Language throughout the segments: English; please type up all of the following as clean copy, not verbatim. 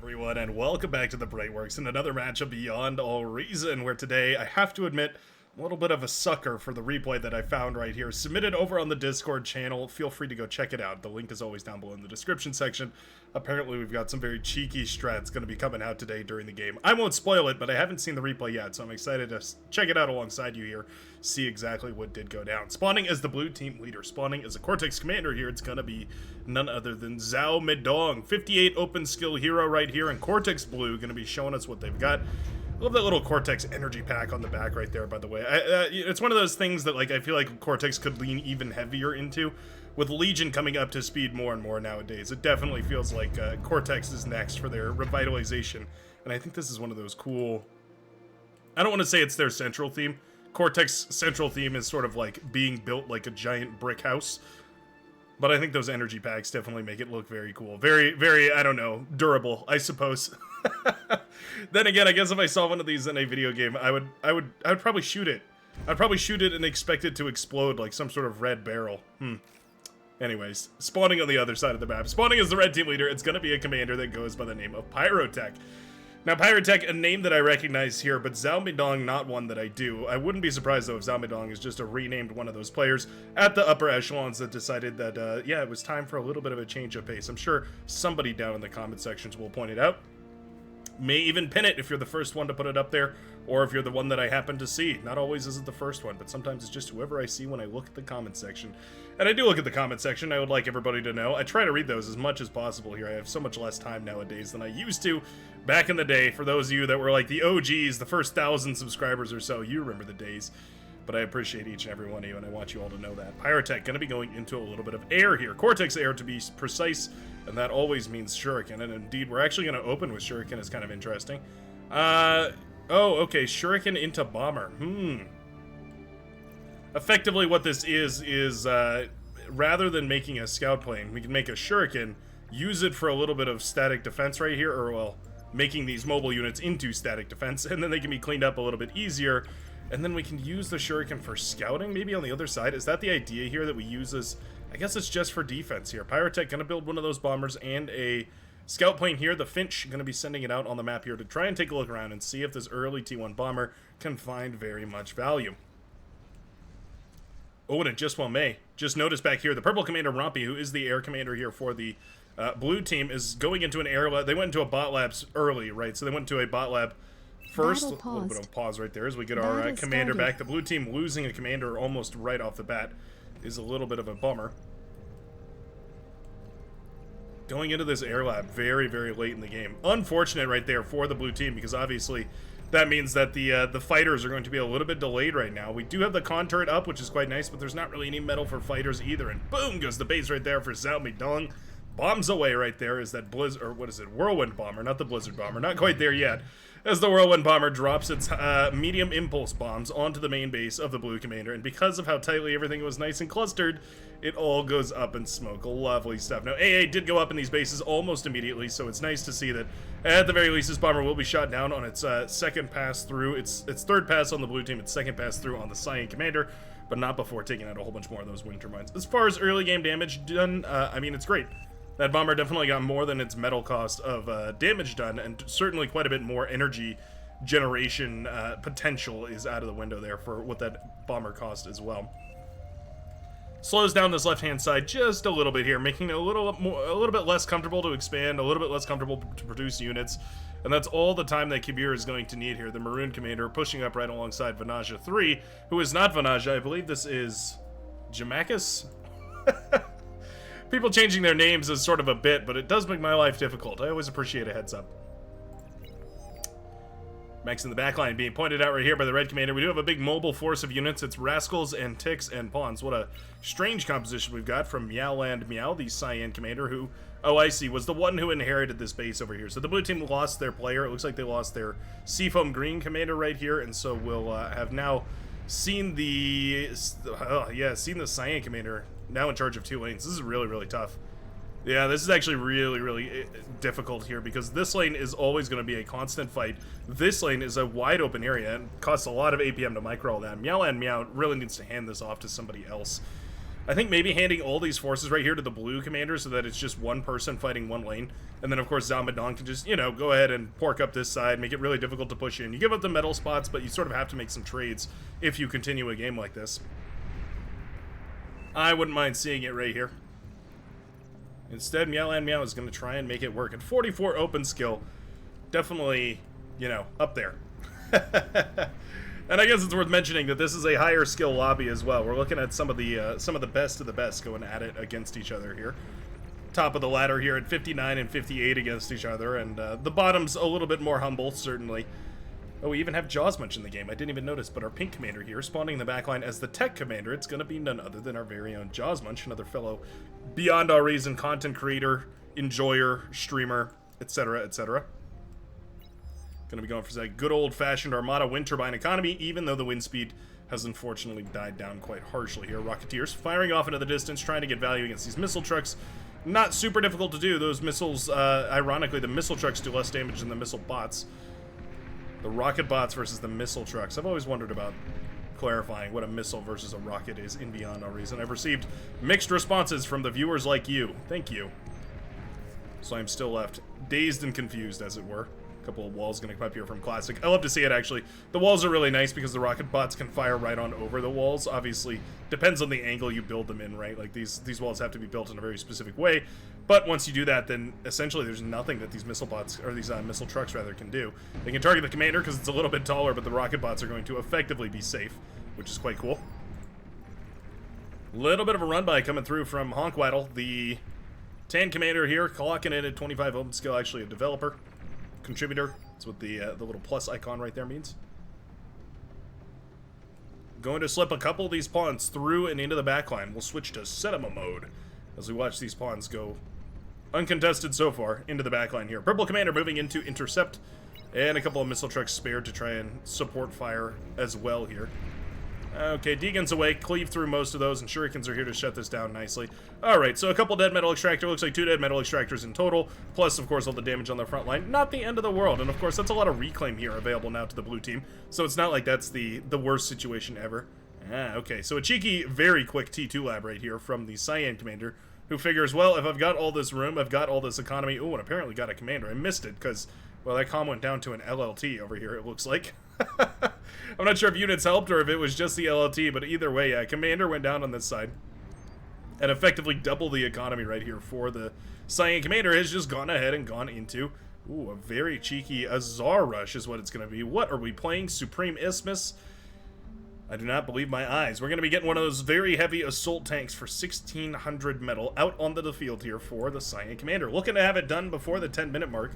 everyone, and welcome back to the Brightworks and another match of Beyond All Reason, where today, I have to admit, I'm a little bit of a sucker for the replay that I found right here. Submitted over on the Discord channel. Feel free to go check it out. The link is always down below in the description section. Apparently, we've got some very cheeky strats going to be coming out today during the game. I won't spoil it, but I haven't seen the replay yet, so I'm excited to check it out alongside you here, see exactly what did go down. Spawning as the blue team leader, spawning as a Cortex commander here, it's going to be none other than Zhao Midong. 58 open skill hero right here, and Cortex Blue going to be showing us what they've got. I love that little Cortex energy pack on the back right there, by the way. It's one of those things that I feel like Cortex could lean even heavier into. With Legion coming up to speed more and more nowadays, it definitely feels like Cortex is next for their revitalization. And I think this is one of those cool... I don't want to say it's their central theme. Cortex central theme is sort of like being built like a giant brick house. But I think those energy packs definitely make it look very cool. Very, very, I don't know, durable, I suppose. Then again, I guess if I saw one of these in a video game, I would probably shoot it. I'd probably shoot it and expect it to explode like some sort of red barrel. Anyways, spawning on the other side of the map. Spawning as the red team leader, it's going to be a commander that goes by the name of Pyrotech. Now, Pyrotech, a name that I recognize here, but Zhao Midong, not one that I do. I wouldn't be surprised, though, if Zhao Midong is just a renamed one of those players at the upper echelons that decided that, yeah, it was time for a little bit of a change of pace. I'm sure somebody down in the comment sections will point it out. May even pin it if you're the first one to put it up there, or if you're the one that I happen to see. Not always is it the first one, but sometimes it's just whoever I see when I look at the comment section. And I do look at the comment section, I would like everybody to know. I try to read those as much as possible here. I have so much less time nowadays than I used to back in the day. For those of you that were like the OGs, the first 1,000 subscribers or so, you remember the days. But I appreciate each and every one of you, and I want you all to know that. Pyrotech going to be going into a little bit of air here. Cortex air, to be precise, and that always means Shuriken. And indeed, we're actually going to open with Shuriken. It's kind of interesting. Oh, okay. Shuriken into Bomber. Effectively, what this is rather than making a scout plane, we can make a Shuriken, use it for a little bit of static defense right here, or, well, making these mobile units into static defense, and then they can be cleaned up a little bit easier. And then we can use the Shuriken for scouting, maybe on the other side. Is that the idea here, that we use this? I guess it's just for defense here. Pyrotech going to build one of those bombers and a scout plane here. The Finch going to be sending it out on the map here to try and take a look around and see if this early T1 bomber can find very much value. Oh, and it just well may. Just notice back here, the purple commander Rompy, who is the air commander here for the blue team, is going into an air lab. They went into a bot labs early, right? So they went into a bot lab first. A little bit of pause right there as we get our commander back. The blue team losing a commander almost right off the bat is a little bit of a bummer. Going into this air lab very, very late in the game. Unfortunate right there for the blue team, because obviously that means that the fighters are going to be a little bit delayed right now. We do have the con turret up, which is quite nice, but there's not really any metal for fighters either. And boom goes the base right there for Zhao Midong. Bombs away right there is that Blizzard, or what is it, Whirlwind Bomber, not the Blizzard Bomber, not quite there yet. As the Whirlwind Bomber drops its medium impulse bombs onto the main base of the blue commander, and because of how tightly everything was nice and clustered, it all goes up in smoke. Lovely stuff. Now, AA did go up in these bases almost immediately, so it's nice to see that, at the very least, this bomber will be shot down on its second pass through, its third pass on the blue team, its second pass through on the Cyan commander, but not before taking out a whole bunch more of those wind turbines. As far as early game damage done, I mean, it's great. That bomber definitely got more than its metal cost of damage done, and certainly quite a bit more energy generation potential is out of the window there for what that bomber cost as well. Slows down this left-hand side just a little bit here, making it a little bit less comfortable to expand, a little bit less comfortable to produce units, and that's all the time that Kabir is going to need here. The Maroon Commander pushing up right alongside Vanaja 3, who is not Vanaja. I believe this is Jamakis? People changing their names is sort of a bit, but it does make my life difficult. I always appreciate a heads up. Mechs in the backline being pointed out right here by the red commander. We do have a big mobile force of units. It's Rascals and Ticks and Pawns. What a strange composition we've got from Meowland Meow, the Cyan commander, who, oh, I see, was the one who inherited this base over here. So the blue team lost their player. It looks like they lost their Seafoam Green commander right here, and so we'll have now seen the, seen the Cyan commander now in charge of 2 lanes. This is really, really tough. Yeah, this is actually really, really difficult here, because this lane is always going to be a constant fight. This lane is a wide open area and costs a lot of APM to micro all that. Meow and Meow really needs to hand this off to somebody else. I think maybe handing all these forces right here to the blue commander so that it's just one person fighting one lane. And then, of course, Zamadan can just, you know, go ahead and pork up this side, make it really difficult to push in. You give up the metal spots, but you sort of have to make some trades if you continue a game like this. I wouldn't mind seeing it right here. Instead, Meow and Meow is going to try and make it work. At 44 open skill, definitely, you know, up there. And I guess it's worth mentioning that this is a higher skill lobby as well. We're looking at some of the best of the best going at it against each other here. Top of the ladder here at 59 and 58 against each other, and the bottom's a little bit more humble, certainly. Oh, we even have Jawsmunch in the game. I didn't even notice, but our pink commander here, spawning in the backline as the tech commander, it's going to be none other than our very own Jawsmunch, another fellow beyond our reason content creator, enjoyer, streamer, etc., etc. Going to be going for that good old-fashioned Armada wind turbine economy, even though the wind speed has unfortunately died down quite harshly here. Rocketeers firing off into the distance, trying to get value against these missile trucks. Not super difficult to do. Those missiles, ironically, the missile trucks do less damage than the missile bots. The rocket bots versus the missile trucks. I've always wondered about clarifying what a missile versus a rocket is in Beyond No Reason. I've received mixed responses from the viewers like you. Thank you. So I'm still left dazed and confused, as it were. Couple of walls gonna come up here from Classic. I love to see it, actually. The walls are really nice because the rocket bots can fire right on over the walls. Obviously, depends on the angle you build them in, right? Like, these walls have to be built in a very specific way. But once you do that, then essentially there's nothing that these missile bots, or these missile trucks, rather, can do. They can target the commander because it's a little bit taller, but the rocket bots are going to effectively be safe, which is quite cool. Little bit of a run-by coming through from Honkwaddle, the Tan commander here, clocking in at 25 open skill, actually a developer. Contributor. That's what the little plus icon right there means. Going to slip a couple of these pawns through and into the backline. We'll switch to cinema mode as we watch these pawns go uncontested so far into the backline here. Purple commander moving into intercept, and a couple of missile trucks spared to try and support fire as well here. Okay, Deegan's away, cleave through most of those, and Shurikens are here to shut this down nicely. Alright, so a couple dead metal extractor, looks like 2 dead metal extractors in total, plus, of course, all the damage on the front line. Not the end of the world, and of course, that's a lot of reclaim here available now to the blue team, so it's not like that's the worst situation ever. Okay, so a cheeky, very quick T2 lab right here from the Cyan commander, who figures, well, if I've got all this room, I've got all this economy. Ooh, and apparently got a commander. I missed it, because, well, that comm went down to an LLT over here, it looks like. I'm not sure if units helped or if it was just the LLT, but either way, yeah, commander went down on this side. And effectively double the economy right here for the Cyan commander has just gone ahead and gone into, ooh, a very cheeky Azar Rush is what it's going to be. What are we playing? Supreme Isthmus? I do not believe my eyes. We're going to be getting one of those very heavy assault tanks for 1,600 metal out onto the field here for the Cyan commander. Looking to have it done before the 10-minute mark.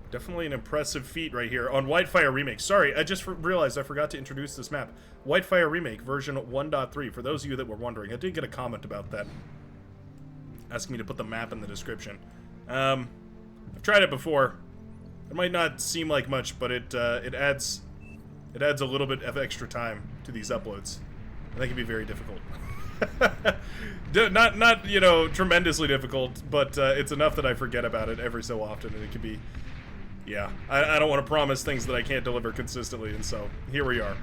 Definitely an impressive feat right here on Whitefire Remake. Sorry, I just realized I forgot to introduce this map. Whitefire Remake version 1.3, for those of you that were wondering. I did get a comment about that, asking me to put the map in the description. I've tried it before. It might not seem like much, but it adds a little bit of extra time to these uploads. I think it can be very difficult. not you know, tremendously difficult, but it's enough that I forget about it every so often, and it can be... Yeah, I don't want to promise things that I can't deliver consistently, and so here we are.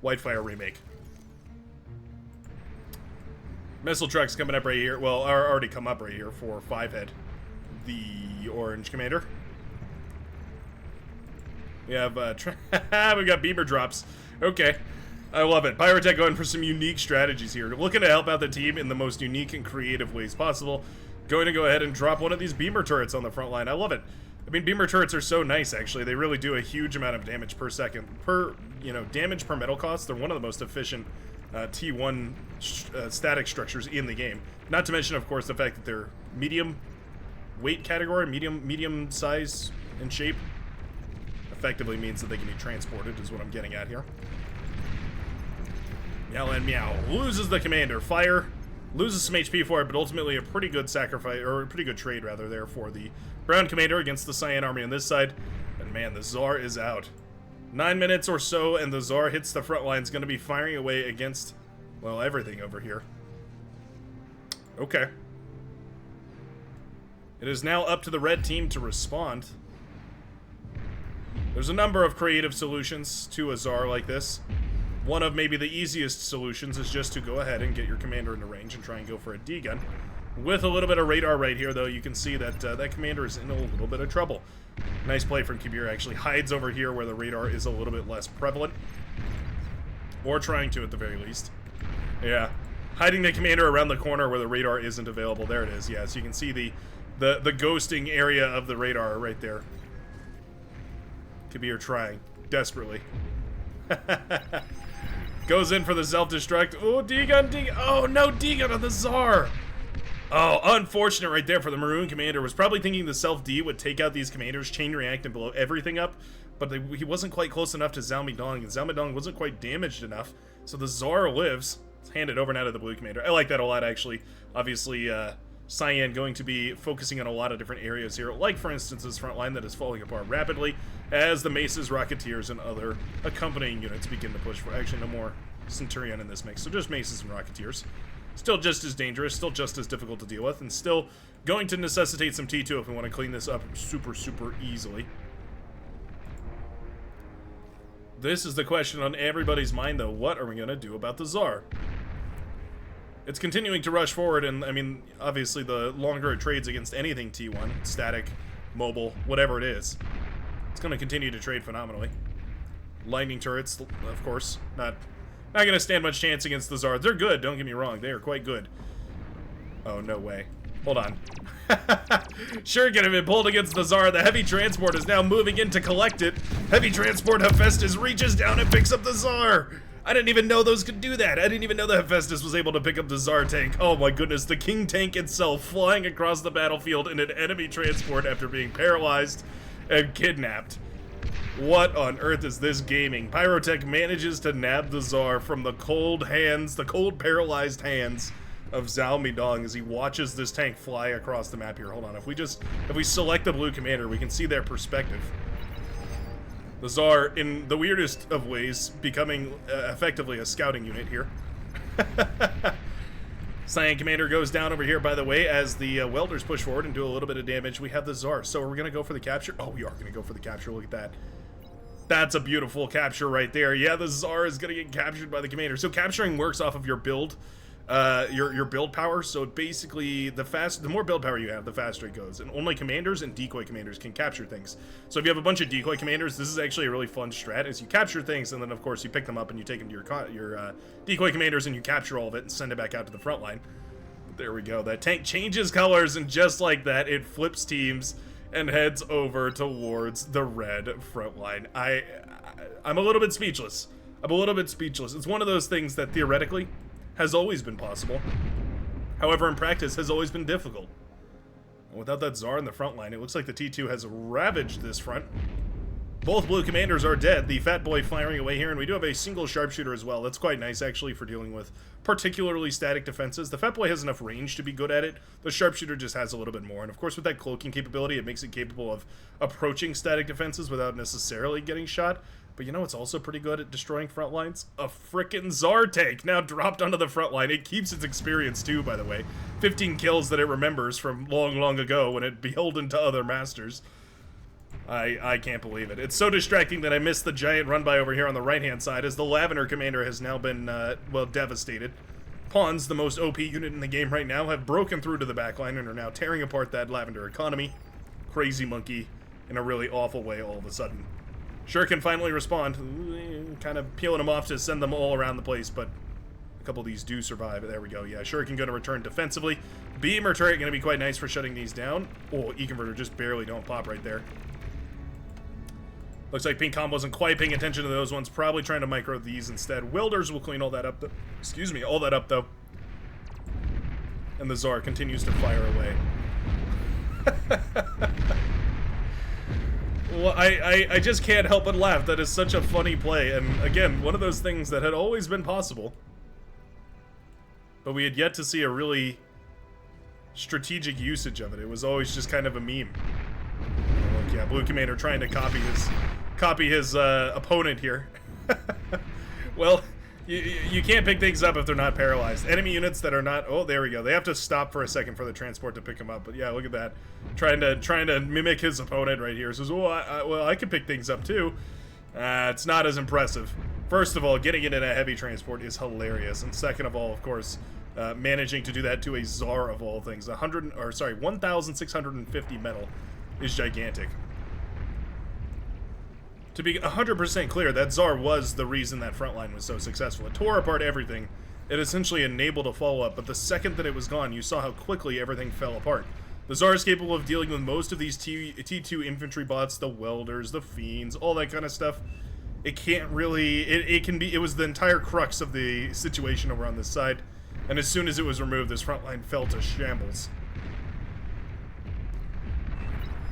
Whitefire Remake. Missile trucks coming up right here. Well, already come up right here for 5-head. The orange commander. We have, we got beamer drops. Okay. I love it. Pyrotech going for some unique strategies here. Looking to help out the team in the most unique and creative ways possible. Going to go ahead and drop one of these beamer turrets on the front line. I love it. I mean, beamer turrets are so nice, actually. They really do a huge amount of damage per second. Damage per metal cost, they're one of the most efficient T1 static structures in the game. Not to mention, of course, the fact that they're medium weight category, medium size and shape. Effectively means that they can be transported, is what I'm getting at here. Meow and Meow loses the commander. Fire loses some HP for it, but ultimately a pretty good sacrifice, or a pretty good trade, rather, there for the brown commander against the Cyan army on this side. And man, the Tsar is out. 9 minutes or so, and the Tsar hits the front line. It's going to be firing away against, well, everything over here. Okay. It is now up to the red team to respond. There's a number of creative solutions to a Tsar like this. One of maybe the easiest solutions is just to go ahead and get your commander into range and try and go for a D-gun. With a little bit of radar right here, though, you can see that that commander is in a little bit of trouble. Nice play from Kabir. Actually hides over here where the radar is a little bit less prevalent. Or trying to, at the very least. Yeah. Hiding the commander around the corner where the radar isn't available. There it is. Yeah, so you can see the ghosting area of the radar right there. Kabir trying desperately. Goes in for the self-destruct. Oh, D-gun, D-gun. Oh, no, D-gun on the Tsar. Oh, unfortunate right there for the Maroon commander. Was probably thinking the self-D would take out these commanders, chain react, and blow everything up. But he wasn't quite close enough to Zhao Midong, and Zhao Midong wasn't quite damaged enough. So the Tsar lives. It's handed over now to the blue commander. I like that a lot, actually. Obviously, Cyan going to be focusing on a lot of different areas here, like, for instance, this front line that is falling apart rapidly as the Maces, Rocketeers, and other accompanying units begin to push for. Actually, no more Centurion in this mix, so just Maces and Rocketeers. Still just as dangerous, still just as difficult to deal with, and still going to necessitate some T2 if we want to clean this up super, super easily. This is the question on everybody's mind, though. What are we going to do about the Tsar? It's continuing to rush forward, and, I mean, obviously the longer it trades against anything T1, static, mobile, whatever it is, it's going to continue to trade phenomenally. Lightning turrets, of course, not going to stand much chance against the Tsar. They're good, don't get me wrong. They are quite good. Oh, no way. Hold on. Sure, could have been pulled against the Tsar. The heavy transport is now moving in to collect it. Heavy transport Hephaestus reaches down and picks up the Tsar. I didn't even know those could do that. I didn't even know the Hephaestus was able to pick up the Tsar tank. Oh my goodness, the King tank itself flying across the battlefield in an enemy transport after being paralyzed and kidnapped. What on earth is this gaming? Pyrotech manages to nab the Tsar from the cold hands, the cold paralyzed hands of Zhao Midong as he watches this tank fly across the map here. Hold on, if we select the blue commander, we can see their perspective. The Tsar, in the weirdest of ways, becoming effectively a scouting unit here. Cyan commander goes down over here, by the way, as the welders push forward and do a little bit of damage. We have the Tsar, so are we going to go for the capture? Oh, we are going to go for the capture. Look at that. That's a beautiful capture right there. Yeah, the Tsar is going to get captured by the commander. So capturing works off of your build, your build power. So basically, the more build power you have, the faster it goes. And only commanders and decoy commanders can capture things. So if you have a bunch of decoy commanders, this is actually a really fun strat. Is you capture things, and then of course you pick them up and you take them to your decoy commanders, and you capture all of it and send it back out to the front line. There we go. That tank changes colors, and just like that, it flips teams and heads over towards the red front line. I'm a little bit speechless. I'm a little bit speechless. It's one of those things that theoretically has always been possible. However, in practice, has always been difficult. And without that Tsar in the front line, it looks like the T2 has ravaged this front. Both blue commanders are dead. The fat boy firing away here, and we do have a single sharpshooter as well. That's quite nice, actually, for dealing with particularly static defenses. The fat boy has enough range to be good at it. The sharpshooter just has a little bit more. And of course, with that cloaking capability, it makes it capable of approaching static defenses without necessarily getting shot. But you know, it's also pretty good at destroying front lines. A frickin' Tsar tank now dropped onto the front line. It keeps its experience too, by the way. 15 kills that it remembers from long, long ago when it beholden to other masters. I can't believe it. It's so distracting that I missed the giant run-by over here on the right-hand side as the Lavender commander has now been, well, devastated. Pawns, the most OP unit in the game right now, have broken through to the backline and are now tearing apart that Lavender economy. Crazy monkey in a really awful way all of a sudden. Sure can finally respond, kind of peeling them off to send them all around the place, but a couple of these do survive. There we go. Yeah, Shuriken going to return defensively. Beamer turret going to be quite nice for shutting these down. Oh, E-Converter just barely don't pop right there. Looks like Pink Com wasn't quite paying attention to those ones, probably trying to micro these instead. Welders will clean all that up, excuse me, all that up, though. And the Tsar continues to fire away. Well, I just can't help but laugh. That is such a funny play, and again, one of those things that had always been possible. But we had yet to see a really strategic usage of it. It was always just kind of a meme. Like, yeah, Blue Commander trying to copy his opponent here. Well, you can't pick things up if they're not paralyzed. Enemy units that are not... Oh, there we go. They have to stop for a second for the transport to pick them up. But yeah, look at that. Trying to mimic his opponent right here. Says, oh, well, I can pick things up too. It's not as impressive. First of all, getting it in a heavy transport is hilarious, and second of all, of course, managing to do that to a Tsar of all things, 1,650 metal is gigantic. To be 100% clear, that Tsar was the reason that front line was so successful. It tore apart everything. It essentially enabled a follow-up, but the second that it was gone, you saw how quickly everything fell apart. The Tsar is capable of dealing with most of these T2 infantry bots, the welders, the fiends, all that kind of stuff. It can't really... It was the entire crux of the situation over on this side, and as soon as it was removed, this front line fell to shambles.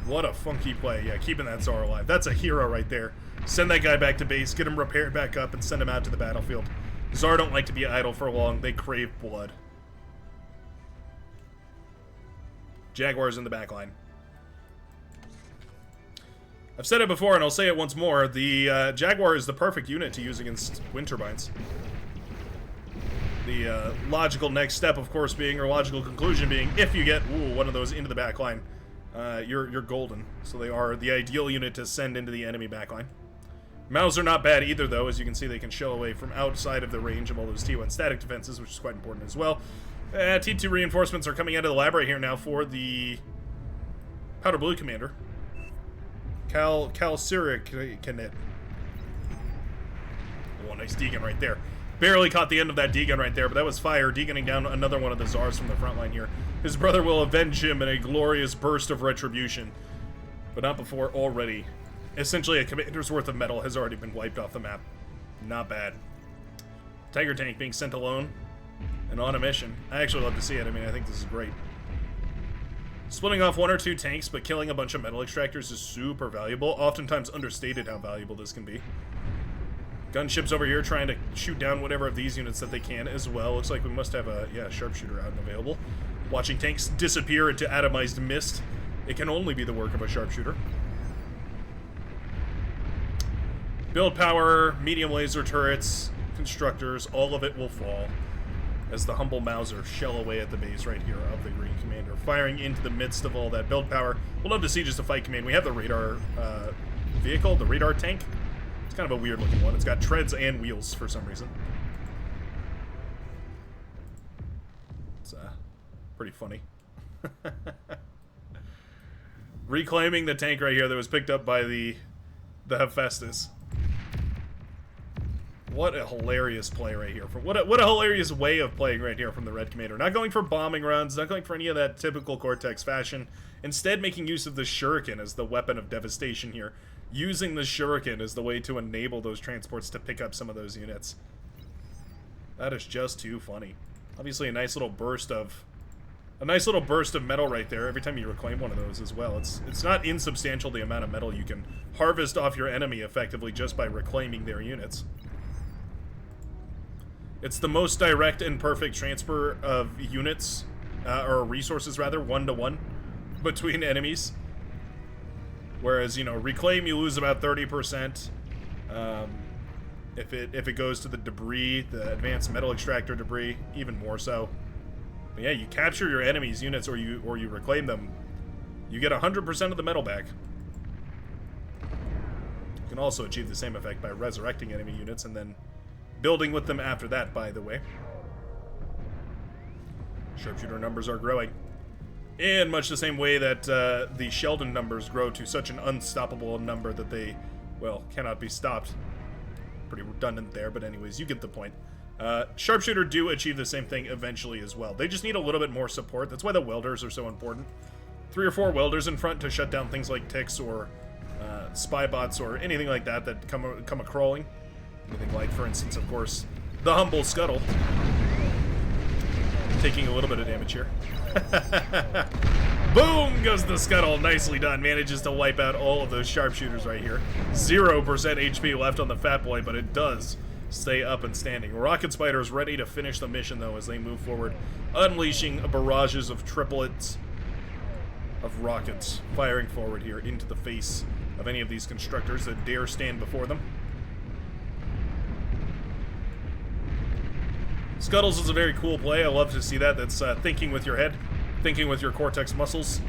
What a funky play. Yeah, keeping that Tsar alive. That's a hero right there. Send that guy back to base, get him repaired back up, and send him out to the battlefield. Tsar don't like to be idle for long. They crave blood. Jaguars in the back line. I've said it before, and I'll say it once more. The Jaguar is the perfect unit to use against wind turbines. The logical next step, of course, being, or logical conclusion being, if you get one of those into the back line, you're golden. So they are the ideal unit to send into the enemy backline. Mau's are not bad either, though. As you can see, they can shell away from outside of the range of all those T1 static defenses, which is quite important as well. T2 reinforcements are coming out of the lab right here now for the Powder Blue Commander. Cal Siricanet. Oh, nice D-gun right there. Barely caught the end of that D-gun right there, but that was fire. D-gunning down another one of the Tsars from the front line here. His brother will avenge him in a glorious burst of retribution. But not before already. Essentially, a commander's worth of metal has already been wiped off the map. Not bad. Tiger tank being sent alone and on a mission. I actually love to see it. I mean, I think this is great. Splitting off one or two tanks, but killing a bunch of metal extractors is super valuable. Oftentimes understated how valuable this can be. Gunships over here trying to shoot down whatever of these units that they can as well. Looks like we must have a, sharpshooter out and available. Watching tanks disappear into atomized mist. It can only be the work of a sharpshooter. Build power, medium laser turrets, constructors, all of it will fall as the humble Mauser shell away at the base right here of the Green Commander, firing into the midst of all that build power. We'll love to see just a fight command. We have the radar vehicle, the radar tank. It's kind of a weird looking one. It's got treads and wheels for some reason. It's pretty funny. Reclaiming the tank right here that was picked up by the Hephaestus. What a hilarious play right here. What a hilarious way of playing right here from the Red Commander. Not going for bombing runs, not going for any of that typical Cortex fashion. Instead, making use of the Shuriken as the weapon of devastation here. Using the Shuriken as the way to enable those transports to pick up some of those units. That is just too funny. Obviously, a nice little burst of metal right there every time you reclaim one of those as well. It's not insubstantial the amount of metal you can harvest off your enemy effectively just by reclaiming their units. It's the most direct and perfect transfer of units, or resources rather, one-to-one between enemies. Whereas, you know, reclaim you lose about 30%. If it goes to the debris, the advanced metal extractor debris, even more so. But yeah, you capture your enemy's units or you reclaim them, you get 100% of the metal back. You can also achieve the same effect by resurrecting enemy units and then building with them after that, by the way. Sharpshooter numbers are growing. In much the same way that the Sheldon numbers grow to such an unstoppable number that they, well, cannot be stopped. Pretty redundant there, but anyways, you get the point. Sharpshooter do achieve the same thing eventually as well. They just need a little bit more support. That's why the welders are so important. 3 or 4 welders in front to shut down things like ticks or spy bots or anything like that that come a-crawling. Anything like, for instance, of course, the humble Scuttle. Taking a little bit of damage here. Boom goes the Scuttle. Nicely done. Manages to wipe out all of those sharpshooters right here. 0% HP left on the Fat Boy, but it does stay up and standing. Rocket Spider is ready to finish the mission, though, as they move forward, unleashing barrages of triplets of rockets, firing forward here into the face of any of these constructors that dare stand before them. Scuttles is a very cool play. I love to see that. That's thinking with your head, thinking with your cortex muscles.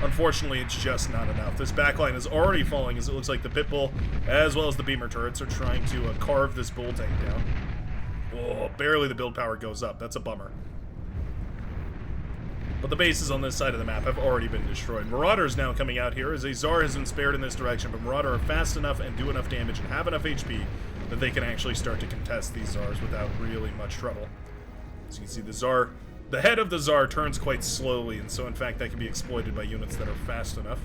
Unfortunately, it's just not enough. This backline is already falling as it looks like the Pitbull, as well as the Beamer turrets, are trying to carve this bull tank down. Oh, barely the build power goes up. That's a bummer. But the bases on this side of the map have already been destroyed. Marauder's now coming out here as a Tsar has been spared in this direction, but Marauder are fast enough and do enough damage and have enough HP that they can actually start to contest these Tsars without really much trouble. As you can see, the Tsar, the head of the Tsar turns quite slowly, and so in fact that can be exploited by units that are fast enough.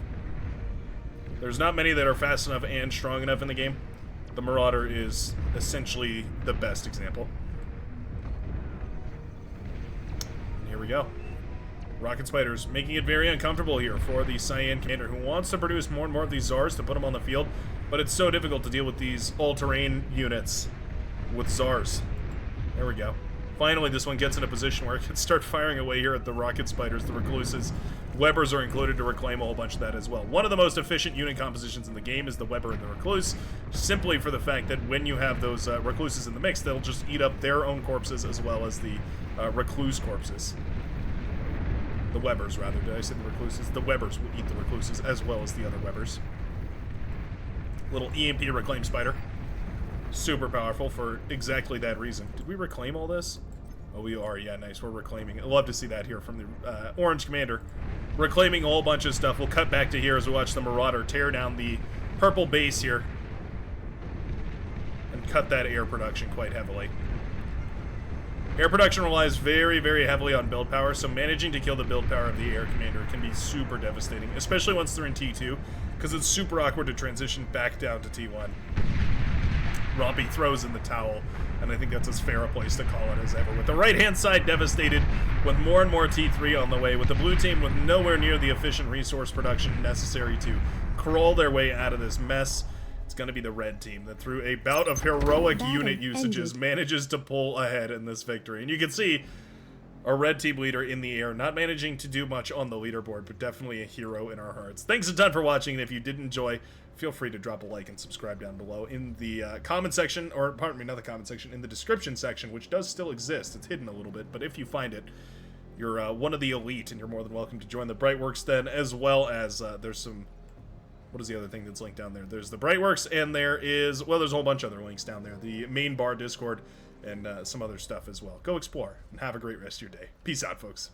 There's not many that are fast enough and strong enough in the game. The Marauder is essentially the best example. And here we go. Rocket Spiders making it very uncomfortable here for the Cyan Commander, who wants to produce more and more of these Tsars to put them on the field, but it's so difficult to deal with these all-terrain units with Tsars. There we go. Finally, this one gets in a position where it can start firing away here at the Rocket Spiders, the Recluses. Webbers are included to reclaim a whole bunch of that as well. One of the most efficient unit compositions in the game is the Webber and the Recluse, simply for the fact that when you have those Recluses in the mix, they'll just eat up their own corpses as well as the Recluse corpses. The Webbers, rather. Did I say the Recluses? The Webbers will eat the Recluses as well as the other Webbers. Little EMP Reclaim Spider. Super powerful for exactly that reason. Did we reclaim all this? Oh, we are. Yeah, nice. We're reclaiming. I love to see that here from the Orange Commander. Reclaiming a whole bunch of stuff. We'll cut back to here as we watch the Marauder tear down the purple base here. And cut that air production quite heavily. Air production relies very, very heavily on build power, so managing to kill the build power of the air commander can be super devastating, especially once they're in T2, because it's super awkward to transition back down to T1. Rompy throws in the towel, and I think that's as fair a place to call it as ever. With the right-hand side devastated, with more and more T3 on the way, with the blue team with nowhere near the efficient resource production necessary to crawl their way out of this mess, it's going to be the red team that through a bout of heroic unit usages manages to pull ahead in this victory. And you can see our red team leader in the air, not managing to do much on the leaderboard, but definitely a hero in our hearts. Thanks a ton for watching, and if you did enjoy, feel free to drop a like and subscribe down below in the comment section, or pardon me, not the comment section, in the description section, which does still exist. It's hidden a little bit, but if you find it, you're one of the elite, and you're more than welcome to join the Brightworks then, as well as there's some... What is the other thing that's linked down there? There's the Brightworks, and there is, well, there's a whole bunch of other links down there. The main bar Discord, and some other stuff as well. Go explore, and have a great rest of your day. Peace out, folks.